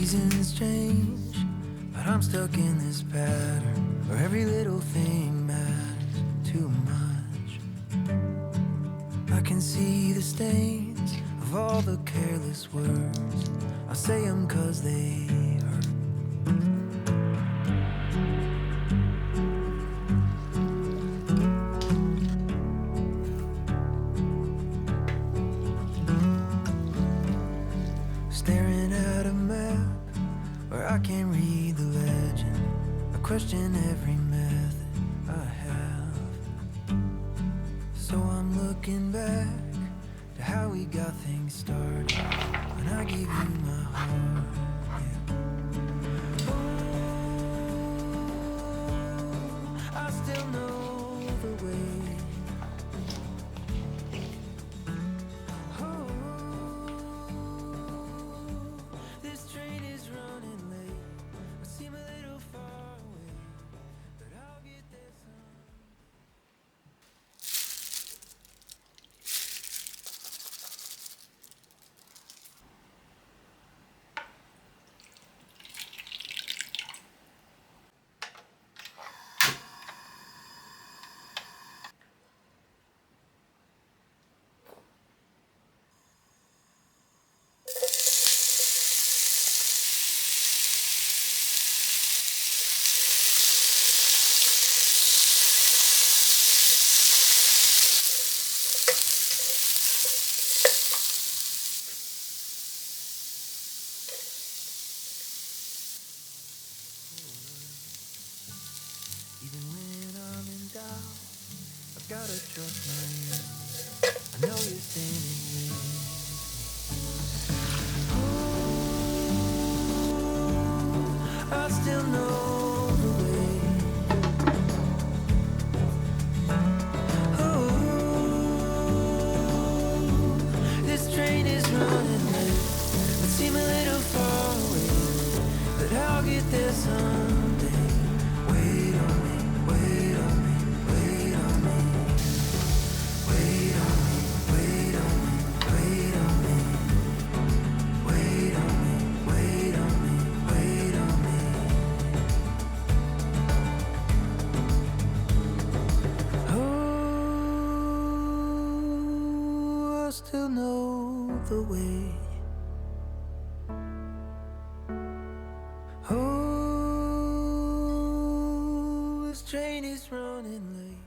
Seasons change, but I'm stuck in this pattern where every little thing matters too much. I can see the stains of all the careless words. I say them 'cause they hurt. Staring at a map where I can't read the legend. I question every method I have. So I'm looking back to how we got things started when I gave you my heart. Yeah. Oh, I still know the way. Oh, this train is running late. I seem a little far away, but I'll get there someday. Even when I'm in doubt, I've gotta trust my ears. I know you're standing with me. Oh, I still know the way. Oh, this train is running late. I seem a little far away, but I'll get there someday. Wait on me, wait on me, wait on me. Wait on me, wait on me, wait on me. Wait on me, wait on me, wait on me. Oh, I still know the way. Oh, this train is running late.